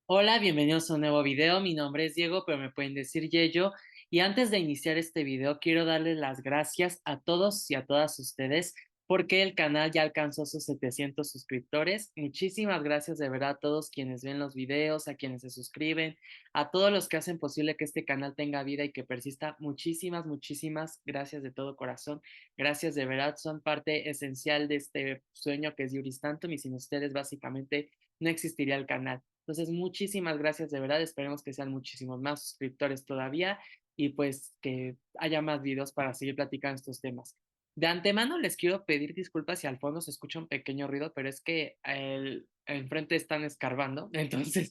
Hola, bienvenidos a un nuevo video. Mi nombre es Diego, pero me pueden decir Yeyo. Y antes de iniciar este video, quiero darles las gracias a todos y a todas ustedes porque el canal ya alcanzó sus 700 suscriptores. Muchísimas gracias de verdad a todos quienes ven los videos, a quienes se suscriben, a todos los que hacen posible que este canal tenga vida y que persista. Muchísimas gracias de todo corazón. Gracias de verdad, son parte esencial de este sueño que es Yuristantum y sin ustedes básicamente no existiría el canal. Entonces, muchísimas gracias de verdad. Esperemos que sean muchísimos más suscriptores todavía y pues que haya más videos para seguir platicando estos temas. De antemano les quiero pedir disculpas si al fondo se escucha un pequeño ruido, pero es que enfrente están escarbando, entonces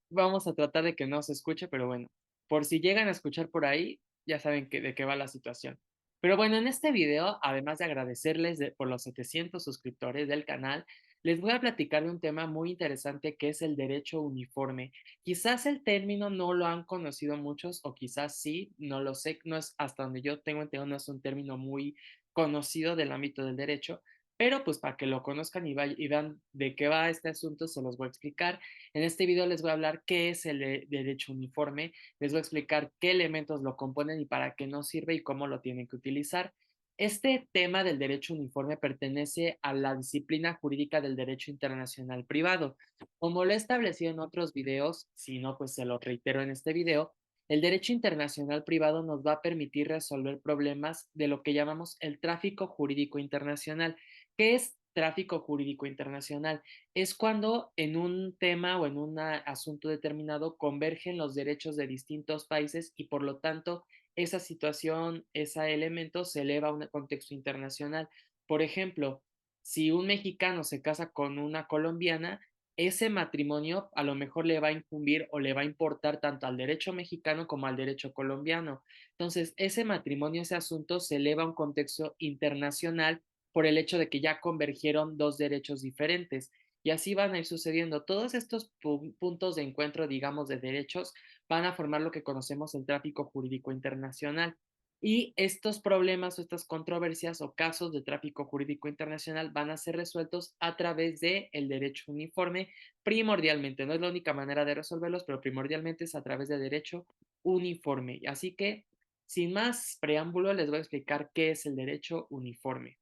vamos a tratar de que no se escuche, pero bueno, por si llegan a escuchar por ahí, ya saben de qué va la situación. Pero bueno, en este video, además de agradecerles por los 700 suscriptores del canal, les voy a platicar de un tema muy interesante que es el derecho uniforme. Quizás el término no lo han conocido muchos o quizás sí, no lo sé, no es hasta donde yo tengo entendido, no es un término muy conocido del ámbito del derecho, pero pues para que lo conozcan y vean de qué va este asunto, se los voy a explicar. En este video les voy a hablar qué es el derecho uniforme, les voy a explicar qué elementos lo componen y para qué no sirve y cómo lo tienen que utilizar. Este tema del derecho uniforme pertenece a la disciplina jurídica del derecho internacional privado. Como lo he establecido en otros videos, si no, pues se lo reitero en este video, el derecho internacional privado nos va a permitir resolver problemas de lo que llamamos el tráfico jurídico internacional. ¿Qué es tráfico jurídico internacional? Es cuando en un tema o en un asunto determinado convergen los derechos de distintos países y por lo tanto esa situación, ese elemento se eleva a un contexto internacional. Por ejemplo, si un mexicano se casa con una colombiana, ese matrimonio a lo mejor le va a incumbir o le va a importar tanto al derecho mexicano como al derecho colombiano. Entonces, ese matrimonio, ese asunto se eleva a un contexto internacional por el hecho de que ya convergieron dos derechos diferentes. Y así van a ir sucediendo. Todos estos puntos de encuentro, digamos, de derechos van a formar lo que conocemos el tráfico jurídico internacional. Y estos problemas o estas controversias o casos de tráfico jurídico internacional van a ser resueltos a través del derecho uniforme, primordialmente. No es la única manera de resolverlos, pero primordialmente es a través de derecho uniforme. Así que, sin más preámbulo, les voy a explicar qué es el derecho uniforme.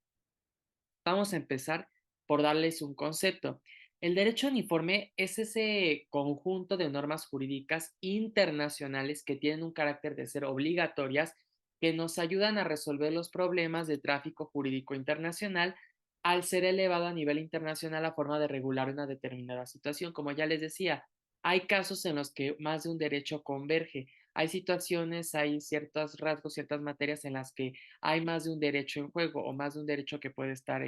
Vamos a empezar por darles un concepto. El derecho uniforme es ese conjunto de normas jurídicas internacionales que tienen un carácter de ser obligatorias que nos ayudan a resolver los problemas de tráfico jurídico internacional al ser elevado a nivel internacional a forma de regular una determinada situación. Como ya les decía, hay casos en los que más de un derecho converge. Hay situaciones, hay ciertos rasgos, ciertas materias en las que hay más de un derecho en juego o más de un derecho que puede estar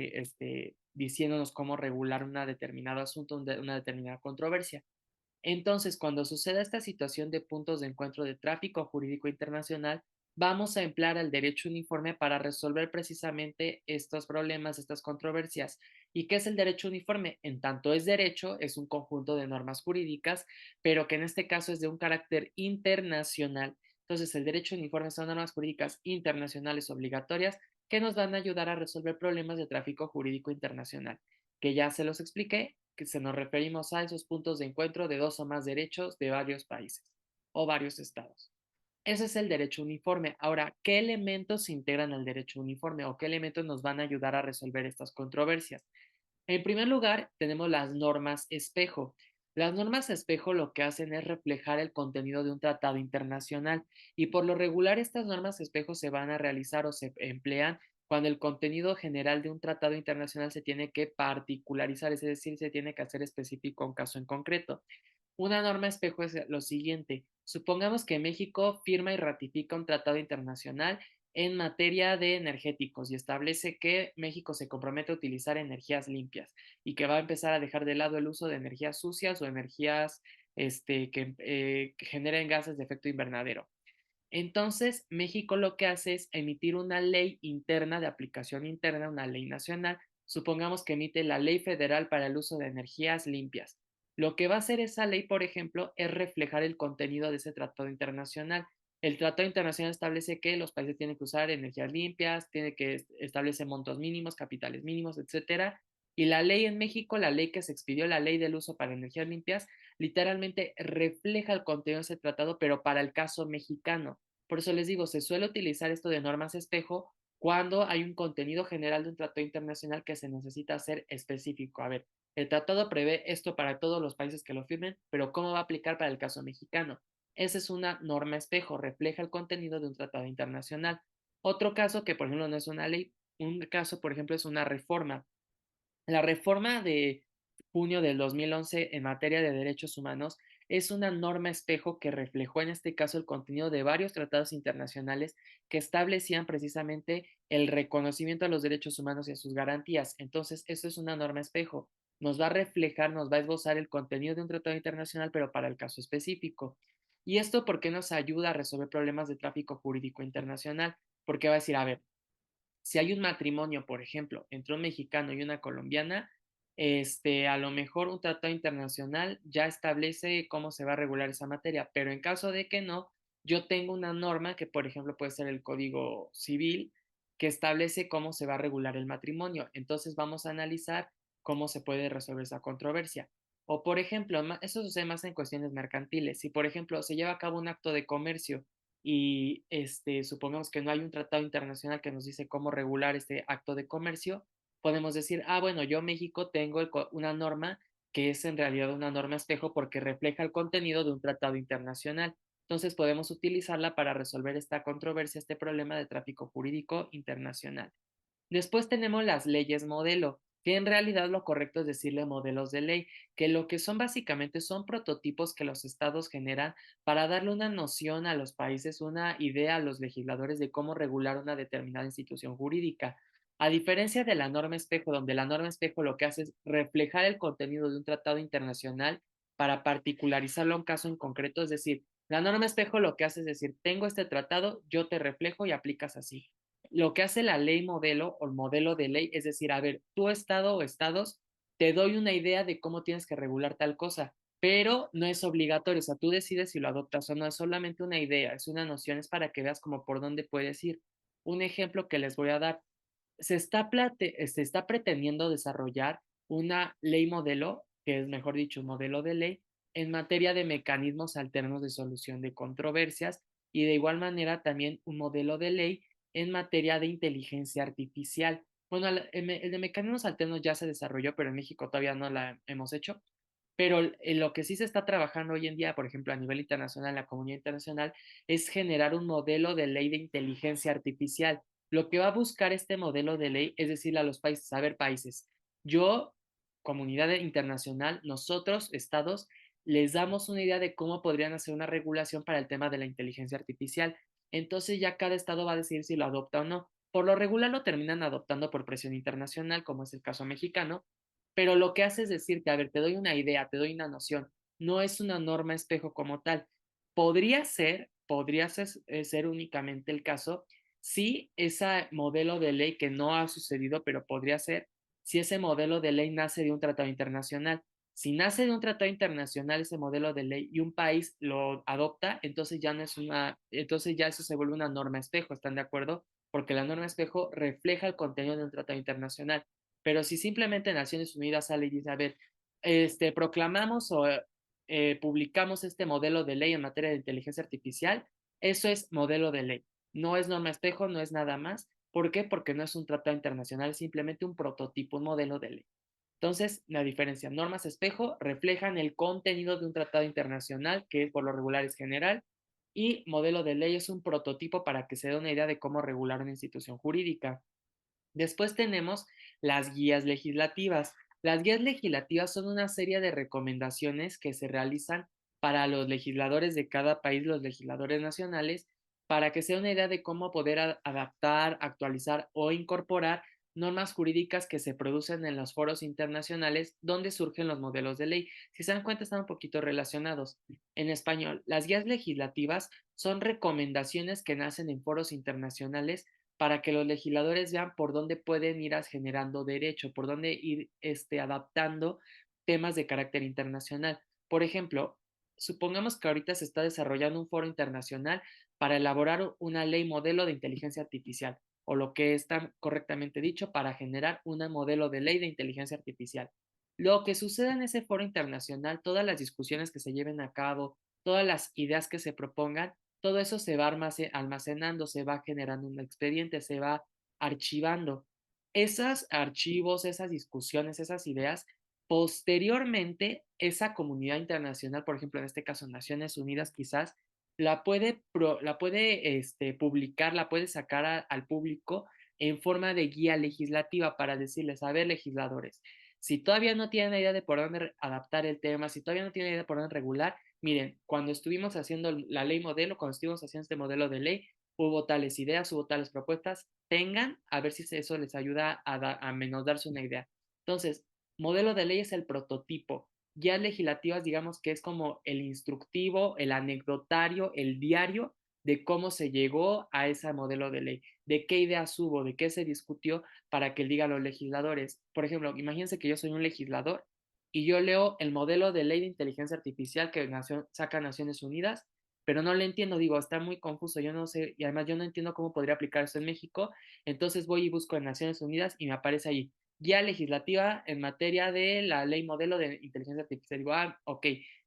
diciéndonos cómo regular un determinado asunto, una determinada controversia. Entonces, cuando suceda esta situación de puntos de encuentro de tráfico jurídico internacional, vamos a emplear el derecho uniforme para resolver precisamente estos problemas, estas controversias. ¿Y qué es el derecho uniforme? En tanto es derecho, es un conjunto de normas jurídicas, pero que en este caso es de un carácter internacional. Entonces, el derecho uniforme son normas jurídicas internacionales obligatorias que nos van a ayudar a resolver problemas de tráfico jurídico internacional, que ya se los expliqué, que se nos referimos a esos puntos de encuentro de dos o más derechos de varios países o varios estados. Ese es el derecho uniforme. Ahora, ¿qué elementos se integran al derecho uniforme o qué elementos nos van a ayudar a resolver estas controversias? En primer lugar, tenemos las normas espejo. Las normas espejo lo que hacen es reflejar el contenido de un tratado internacional y por lo regular estas normas espejo se van a realizar o se emplean cuando el contenido general de un tratado internacional se tiene que particularizar, es decir, se tiene que hacer específico a un caso en concreto. Una norma espejo es lo siguiente. Supongamos que México firma y ratifica un tratado internacional en materia de energéticos y establece que México se compromete a utilizar energías limpias y que va a empezar a dejar de lado el uso de energías sucias o energías que generen gases de efecto invernadero. Entonces, México lo que hace es emitir una ley interna de aplicación interna, una ley nacional. Supongamos que emite la Ley Federal para el uso de energías limpias. Lo que va a hacer esa ley, por ejemplo, es reflejar el contenido de ese tratado internacional. El tratado internacional establece que los países tienen que usar energías limpias, tiene que establece montos mínimos, capitales mínimos, etcétera. Y la ley en México, la ley que se expidió, la ley del uso para energías limpias, literalmente refleja el contenido de ese tratado, pero para el caso mexicano. Por eso les digo, se suele utilizar esto de normas espejo cuando hay un contenido general de un tratado internacional que se necesita hacer específico. A ver, el tratado prevé esto para todos los países que lo firmen, pero ¿cómo va a aplicar para el caso mexicano? Esa es una norma espejo, refleja el contenido de un tratado internacional. Otro caso que, por ejemplo, no es una ley, un caso, por ejemplo, es una reforma. La reforma de junio del 2011 en materia de derechos humanos es una norma espejo que reflejó en este caso el contenido de varios tratados internacionales que establecían precisamente el reconocimiento a los derechos humanos y a sus garantías. Entonces, eso es una norma espejo. Nos va a reflejar, nos va a esbozar el contenido de un tratado internacional, pero para el caso específico. ¿Y esto por qué nos ayuda a resolver problemas de tráfico jurídico internacional? Porque va a decir, a ver, si hay un matrimonio, por ejemplo, entre un mexicano y una colombiana, a lo mejor un tratado internacional ya establece cómo se va a regular esa materia, pero en caso de que no, yo tengo una norma que, por ejemplo, puede ser el Código Civil, que establece cómo se va a regular el matrimonio. Entonces vamos a analizar cómo se puede resolver esa controversia. O, por ejemplo, eso sucede más en cuestiones mercantiles. Si, por ejemplo, se lleva a cabo un acto de comercio y supongamos que no hay un tratado internacional que nos dice cómo regular este acto de comercio, podemos decir, ah, bueno, yo México tengo una norma que es en realidad una norma espejo porque refleja el contenido de un tratado internacional. Entonces podemos utilizarla para resolver esta controversia, este problema de tráfico jurídico internacional. Después tenemos las leyes modelo, que en realidad lo correcto es decirle modelos de ley, que lo que son básicamente son prototipos que los estados generan para darle una noción a los países, una idea a los legisladores de cómo regular una determinada institución jurídica. A diferencia de la norma espejo, donde la norma espejo lo que hace es reflejar el contenido de un tratado internacional para particularizarlo a un caso en concreto, es decir, la norma espejo lo que hace es decir, tengo este tratado, yo te reflejo y aplicas así. Lo que hace la ley modelo o el modelo de ley es decir, a ver, tu estado o estados, te doy una idea de cómo tienes que regular tal cosa, pero no es obligatorio, o sea, tú decides si lo adoptas o no, es solamente una idea, es una noción, es para que veas como por dónde puedes ir. Un ejemplo que les voy a dar, se está pretendiendo desarrollar una ley modelo, que es mejor dicho, un modelo de ley, en materia de mecanismos alternos de solución de controversias y de igual manera también un modelo de ley en materia de inteligencia artificial. Bueno, el de mecanismos alternos ya se desarrolló, pero en México todavía no la hemos hecho. Pero en lo que sí se está trabajando hoy en día, por ejemplo, a nivel internacional, la comunidad internacional, es generar un modelo de ley de inteligencia artificial. Lo que va a buscar este modelo de ley es decirle a los países, a ver, países, yo, comunidad internacional, nosotros, estados, les damos una idea de cómo podrían hacer una regulación para el tema de la inteligencia artificial. Entonces ya cada estado va a decidir si lo adopta o no. Por lo regular lo terminan adoptando por presión internacional, como es el caso mexicano, pero lo que hace es decirte, a ver, te doy una idea, te doy una noción, no es una norma espejo como tal. Podría ser únicamente el caso si ese modelo de ley que no ha sucedido, pero podría ser, si ese modelo de ley nace de un tratado internacional. Si nace de un tratado internacional ese modelo de ley y un país lo adopta, entonces ya no es entonces ya eso se vuelve una norma espejo, ¿están de acuerdo? Porque la norma espejo refleja el contenido de un tratado internacional. Pero si simplemente Naciones Unidas sale y dice, a ver, proclamamos o publicamos este modelo de ley en materia de inteligencia artificial, eso es modelo de ley. No es norma espejo, no es nada más. ¿Por qué? Porque no es un tratado internacional, es simplemente un prototipo, un modelo de ley. Entonces, la diferencia, normas espejo reflejan el contenido de un tratado internacional, que por lo regular es general, y modelo de ley es un prototipo para que se dé una idea de cómo regular una institución jurídica. Después tenemos las guías legislativas. Las guías legislativas son una serie de recomendaciones que se realizan para los legisladores de cada país, los legisladores nacionales, para que sea una idea de cómo poder adaptar, actualizar o incorporar normas jurídicas que se producen en los foros internacionales donde surgen los modelos de ley. Si se dan cuenta, están un poquito relacionados. En español, las guías legislativas son recomendaciones que nacen en foros internacionales para que los legisladores vean por dónde pueden ir generando derecho, por dónde ir adaptando temas de carácter internacional. Por ejemplo, supongamos que ahorita se está desarrollando un foro internacional para elaborar una ley modelo de inteligencia artificial, o lo que está correctamente dicho, para generar un modelo de ley de inteligencia artificial. Lo que suceda en ese foro internacional, todas las discusiones que se lleven a cabo, todas las ideas que se propongan, todo eso se va almacenando, se va generando un expediente, se va archivando. Esos archivos, esas discusiones, esas ideas, posteriormente esa comunidad internacional, por ejemplo, en este caso Naciones Unidas, quizás publicar, la puede sacar al público en forma de guía legislativa para decirles, a ver, legisladores, si todavía no tienen idea de por dónde adaptar el tema, si todavía no tienen idea de por dónde regular, miren, cuando estuvimos haciendo la ley modelo, cuando estuvimos haciendo este modelo de ley, hubo tales ideas, hubo tales propuestas, tengan, a ver si eso les ayuda a menos darse una idea. Entonces, modelo de ley es el prototipo. Guías legislativas, digamos que es como el instructivo, el anecdotario, el diario de cómo se llegó a ese modelo de ley, de qué ideas hubo, de qué se discutió para que digan los legisladores. Por ejemplo, imagínense que yo soy un legislador y yo leo el modelo de ley de inteligencia artificial que saca Naciones Unidas, pero no le entiendo, digo, está muy confuso, yo no sé, y además yo no entiendo cómo podría aplicar eso en México, entonces voy y busco en Naciones Unidas y me aparece ahí, guía legislativa en materia de la ley modelo de inteligencia artificial. Digo, ah, ok.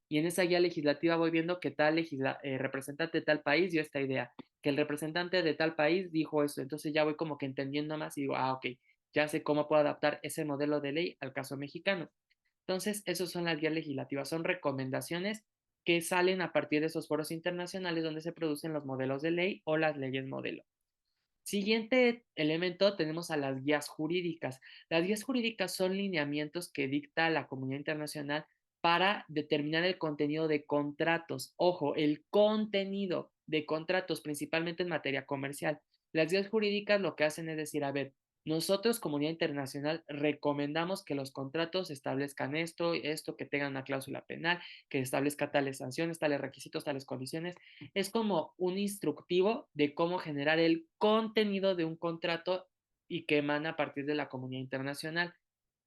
Y en esa guía legislativa voy viendo que tal representante de tal país dio esta idea, que el representante de tal país dijo eso. Entonces ya voy como que entendiendo más y digo, ah, ok, ya sé cómo puedo adaptar ese modelo de ley al caso mexicano. Entonces, esas son las guías legislativas, son recomendaciones que salen a partir de esos foros internacionales donde se producen los modelos de ley o las leyes modelo. Siguiente elemento tenemos a las guías jurídicas. Las guías jurídicas son lineamientos que dicta la comunidad internacional para determinar el contenido de contratos. Ojo, el contenido de contratos, principalmente en materia comercial. Las guías jurídicas lo que hacen es decir, a ver, nosotros, comunidad internacional, recomendamos que los contratos establezcan esto, que tengan una cláusula penal, que establezca tales sanciones, tales requisitos, tales condiciones. Es como un instructivo de cómo generar el contenido de un contrato y que emana a partir de la comunidad internacional.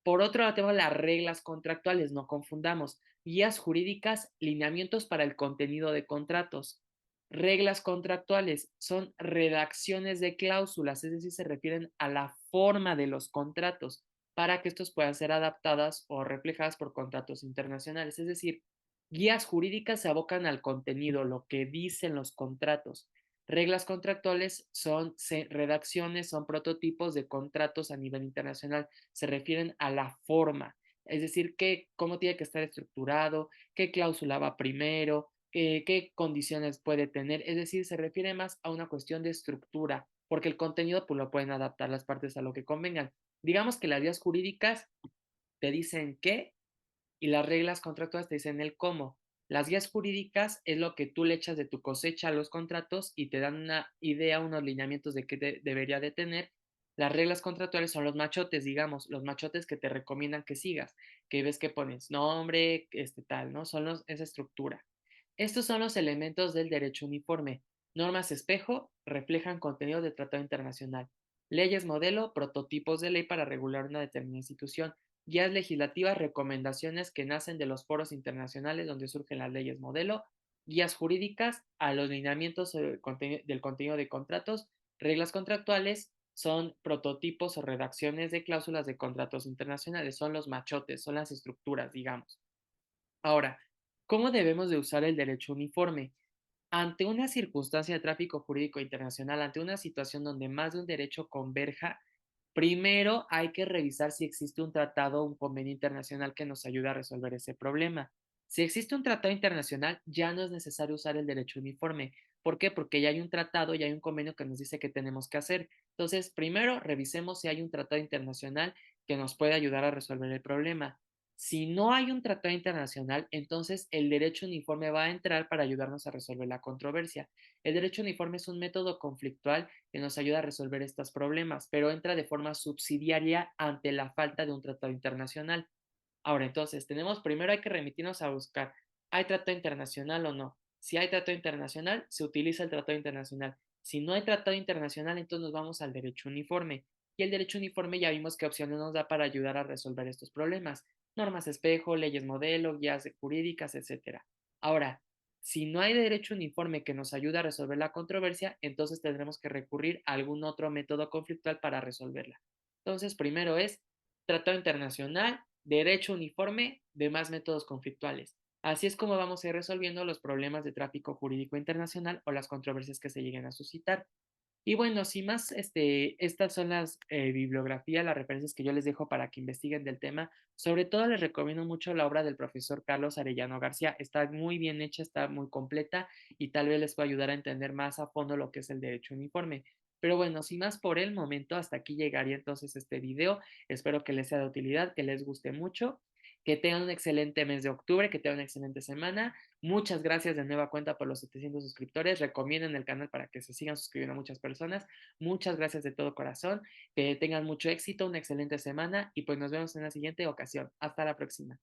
Por otro lado, tenemos las reglas contractuales, no confundamos. Guías jurídicas, lineamientos para el contenido de contratos. Reglas contractuales son redacciones de cláusulas, es decir, se refieren a la forma de los contratos para que estos puedan ser adaptadas o reflejadas por contratos internacionales. Es decir, guías jurídicas se abocan al contenido, lo que dicen los contratos. Reglas contractuales son redacciones, son prototipos de contratos a nivel internacional, se refieren a la forma, es decir, cómo tiene que estar estructurado, qué cláusula va primero, qué condiciones puede tener, es decir, se refiere más a una cuestión de estructura, porque el contenido pues lo pueden adaptar las partes a lo que convengan. Digamos que las vías jurídicas te dicen qué y las reglas contractuales te dicen el cómo. Las guías jurídicas es lo que tú le echas de tu cosecha a los contratos y te dan una idea, unos lineamientos de qué debería de tener. Las reglas contractuales son los machotes, digamos, los machotes que te recomiendan que sigas, que ves que pones nombre, tal, ¿no? Esa estructura. Estos son los elementos del derecho uniforme. Normas espejo reflejan contenido de tratado internacional. Leyes modelo, prototipos de ley para regular una determinada institución. Guías legislativas, recomendaciones que nacen de los foros internacionales donde surgen las leyes modelo. Guías jurídicas a los lineamientos del contenido de contratos. Reglas contractuales son prototipos o redacciones de cláusulas de contratos internacionales. Son los machotes, son las estructuras, digamos. Ahora, ¿cómo debemos de usar el derecho uniforme? Ante una circunstancia de tráfico jurídico internacional, ante una situación donde más de un derecho converja, primero hay que revisar si existe un tratado o un convenio internacional que nos ayude a resolver ese problema. Si existe un tratado internacional, ya no es necesario usar el derecho uniforme. ¿Por qué? Porque ya hay un tratado, ya hay un convenio que nos dice qué tenemos que hacer. Entonces, primero revisemos si hay un tratado internacional que nos puede ayudar a resolver el problema. Si no hay un tratado internacional, entonces el derecho uniforme va a entrar para ayudarnos a resolver la controversia. El derecho uniforme es un método conflictual que nos ayuda a resolver estos problemas, pero entra de forma subsidiaria ante la falta de un tratado internacional. Ahora, entonces, primero hay que remitirnos a buscar, ¿hay tratado internacional o no? Si hay tratado internacional, se utiliza el tratado internacional. Si no hay tratado internacional, entonces nos vamos al derecho uniforme. Y el derecho uniforme ya vimos qué opciones nos da para ayudar a resolver estos problemas. normas espejo, leyes modelo, guías jurídicas, etcétera. Ahora, si no hay derecho uniforme que nos ayude a resolver la controversia, entonces tendremos que recurrir a algún otro método conflictual para resolverla. Entonces, primero es tratado internacional, derecho uniforme, demás métodos conflictuales. Así es como vamos a ir resolviendo los problemas de tráfico jurídico internacional o las controversias que se lleguen a suscitar. Y bueno, sin más, estas son las bibliografías, las referencias que yo les dejo para que investiguen del tema. Sobre todo les recomiendo mucho la obra del profesor Carlos Arellano García. Está muy bien hecha, está muy completa y tal vez les pueda ayudar a entender más a fondo lo que es el derecho uniforme. Pero bueno, sin más por el momento, hasta aquí llegaría entonces este video. Espero que les sea de utilidad, que les guste mucho, que tengan un excelente mes de octubre, que tengan una excelente semana. Muchas gracias de nueva cuenta por los 700 suscriptores. Recomienden el canal para que se sigan suscribiendo a muchas personas. Muchas gracias de todo corazón. Que tengan mucho éxito, una excelente semana y pues nos vemos en la siguiente ocasión. Hasta la próxima.